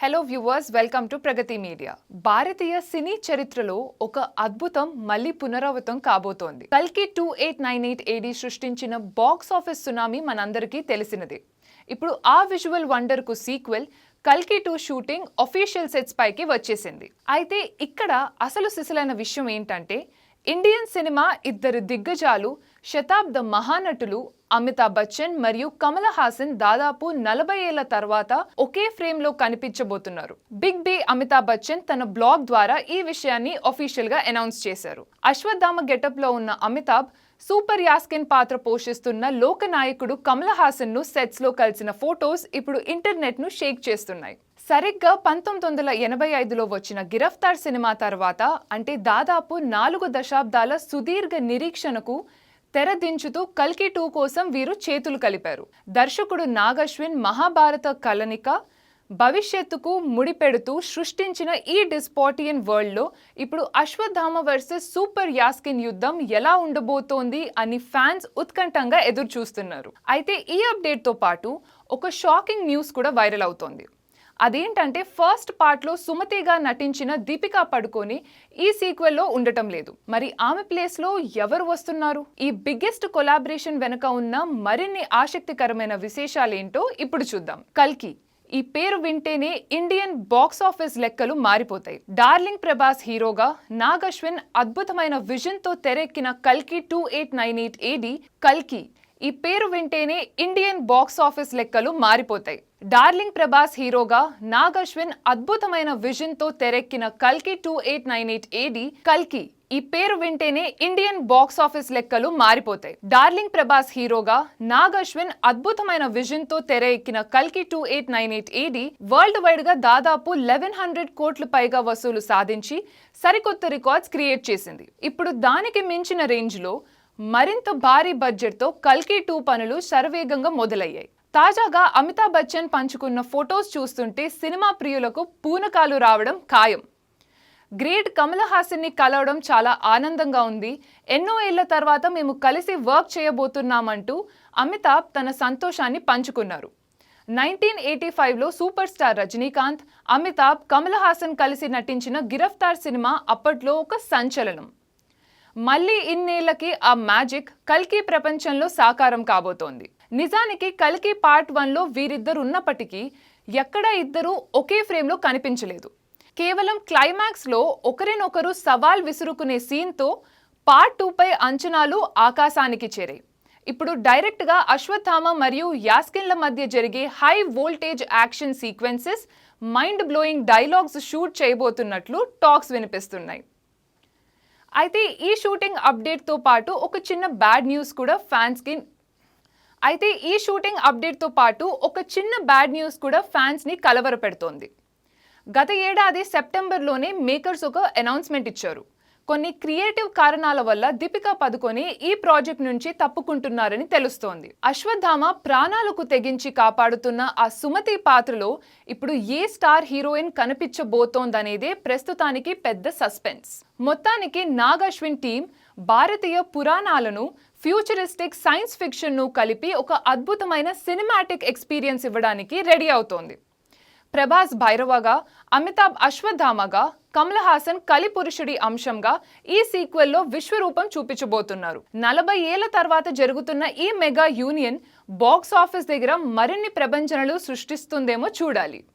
Hello viewers, welcome to Pragati media. భారతీయ సినీ చరిత్రలో ఒక అద్భుతం మళ్ళీ పునరావృతం కాబోతోంది. కల్కి 2898 ఏడి సృష్టించిన బాక్స్ ఆఫీస్ సునామీ మనందరికీ తెలిసినదే. ఇప్పుడు ఆ విజువల్ వండర్ కు సీక్వెల్ కల్కి 2 షూటింగ్ అఫీషియల్ సెట్స్ పైకి వచ్చేసింది. అయితే ఇక్కడ అసలు సిసలైన విషయం ఏంటంటే, ఇండియన్ సినిమా ఇద్దరు దిగ్గజాలు, శతాబ్ద మహానటులు అమితాబ్ బచ్చన్ మరియు కమల్ హాసన్ దాదాపు 40 ఏళ్ల తర్వాత ఒకే ఫ్రేమ్ లో కనిపించబోతున్నారు. బిగ్ బి అమితాబ్ బచ్చన్ తన బ్లాగ్ ద్వారా ఈ విషయాన్ని అఫీషియల్ గా అనౌన్స్ చేశారు. అశ్వత్థామ గెటప్ లో ఉన్న అమితాబ్ సూపర్ యాస్కిన్ పాత్ర పోషిస్తున్న లోకనాయకుడు కమల్ హాసన్ ను సెట్స్ లో కలిసిన ఫోటోస్ ఇప్పుడు ఇంటర్నెట్ ను షేక్ చేస్తున్నాయి. సరిగ్గా 1985లో వచ్చిన గిరఫ్తార్ సినిమా తర్వాత, అంటే దాదాపు 4 దశాబ్దాల సుదీర్ఘ నిరీక్షణకు తెరదించుతూ కల్కి 2 కోసం వీరు చేతులు కలిపారు. దర్శకుడు నాగ్ అశ్విన్ మహాభారత కలనిక భవిష్యత్తుకు ముడిపెడుతూ సృష్టించిన ఈ డిస్పాటియన్ వరల్డ్ లో ఇప్పుడు అశ్వత్థామ వర్సెస్ సూపర్ యాస్కిన్ యుద్ధం ఎలా ఉండబోతోంది అని ఫ్యాన్స్ ఉత్కంఠంగా ఎదురు చూస్తున్నారు. అయితే ఈ అప్డేట్ తో పాటు ఒక షాకింగ్ న్యూస్ కూడా వైరల్ అవుతోంది. అదేంటంటే, ఫస్ట్ పార్ట్ లో సుమతిగా నటించిన దీపికా పడుకోని ఈ సీక్వెల్ లో ఉండటం లేదు. మరి ఆమె ప్లేస్ లో ఎవరు వస్తున్నారు? ఈ బిగ్గెస్ట్ కొలాబరేషన్ వెనుక ఉన్న మరిన్ని ఆసక్తికరమైన విశేషాలేంటో ఇప్పుడు చూద్దాం. కల్కి ఈ పేరు వింటేనే ఇండియన్ బాక్స్ ఆఫీస్ లెక్కలు మారిపోతాయి. డార్లింగ్ ప్రభాస్ హీరోగా నాగ్ అశ్విన్ అద్భుతమైన విజన్ తో తెరెక్కిన కల్కి 2898 ఏడి కల్కి ఈ పేరు వింటేనే ఇండియన్ బాక్స్ ఆఫీస్ లెక్కలు మారిపోతాయి. డార్లింగ్ ప్రభాస్ హీరోగా నాగ్ అశ్విన్ అద్భుతమైన విజన్ తో తెరెక్కిన కల్కి 2898 ఏడి కల్కి ఈ పేరు వింటేనే ఇండియన్ బాక్స్ ఆఫీస్ లెక్కలు మారిపోతాయి. డార్లింగ్ ప్రభాస్ హీరోగా నాగ్ అశ్విన్ అద్భుతమైన విజన్ తో తెరెక్కిన కల్కి 2898 ఏడి వరల్డ్ వైడ్ గా దాదాపు 1100 కోట్ల పైగా వసూలు సాధించి సరికొత్త రికార్డ్స్ క్రియేట్ చేసింది. ఇప్పుడు దానికి మించిన రేంజ్ లో మరింత భారీ బడ్జెట్ తో కల్కి 2 పనులు శరవేగంగా మొదలయ్యాయి. తాజాగా అమితాబ్ బచ్చన్ పంచుకున్న ఫొటోస్ చూస్తుంటే సినిమా ప్రియులకు పూనకాలు రావడం ఖాయం. గ్రేట్ కమల్ హాసన్ ని కలవడం చాలా ఆనందంగా ఉంది. ఎన్నో ఏళ్ల తర్వాత మేము కలిసి వర్క్ చేయబోతున్నామంటూ అమితాబ్ తన సంతోషాన్ని పంచుకున్నారు. 1985లో సూపర్ స్టార్ రజనీకాంత్, అమితాబ్, కమల్ హాసన్ కలిసి నటించిన గిరఫ్తార్ సినిమా అప్పట్లో ఒక సంచలనం. మళ్ళీ ఇన్నేళ్లకి ఆ మ్యాజిక్ కల్కి ప్రపంచంలో సాకారం కాబోతోంది. నిజానికి కల్కి పార్ట్ 1లో వీరిద్దరు ఉన్నప్పటికీ ఎక్కడ ఇద్దరు ఒకే ఫ్రేమ్లో కనిపించలేదు. కేవలం క్లైమాక్స్ లో ఒకరినొకరు సవాల్ విసురుకునే సీన్తో పార్ట్ 2పై అంచనాలు ఆకాశానికి చేరాయి. ఇప్పుడు డైరెక్ట్ గా అశ్వత్థామ మరియు యాస్కిన్ల మధ్య జరిగే high voltage action sequences, mind blowing dialogues shoot చేయబోతున్నట్లు టాక్స్ వినిపిస్తున్నాయి. అయితే ఈ షూటింగ్ అప్డేట్ తో పాటు ఒక చిన్న బ్యాడ్ న్యూస్ కూడా ఫ్యాన్స్ ని కలవరపెడుతోంది. గత ఏడాది సెప్టెంబర్లోనే మేకర్స్ ఒక అనౌన్స్మెంట్ ఇచ్చారు. కొన్ని క్రియేటివ్ కారణాల వల్ల దీపికా పదుకొనే ఈ ప్రాజెక్ట్ నుంచి తప్పుకుంటున్నారని తెలుస్తోంది. అశ్వత్థామ ప్రాణాలకు తెగించి కాపాడుతున్న ఆ సుమతి పాత్రలో ఇప్పుడు ఏ స్టార్ హీరోయిన్ కనిపించబోతోందనేదే ప్రస్తుతానికి పెద్ద సస్పెన్స్. మొత్తానికి నాగ్ అశ్విన్ టీం భారతీయ పురాణాలను, ఫ్యూచరిస్టిక్ సైన్స్ ఫిక్షన్ ను కలిపి ఒక అద్భుతమైన సినిమాటిక్ ఎక్స్పీరియన్స్ ఇవ్వడానికి రెడీ అవుతోంది. ప్రభాస్ భైరవగా, అమితాబ్ అశ్వత్థామగా, కమల్ హాసన్ కలిపురుషుడి అంశంగా ఈ సీక్వెల్లో విశ్వరూపం చూపించబోతున్నారు. 40 ఏళ్ల తర్వాత జరుగుతున్న ఈ మెగా యూనియన్ బాక్స్ ఆఫీస్ దగ్గర మరిన్ని ప్రభంజనలు సృష్టిస్తుందేమో చూడాలి.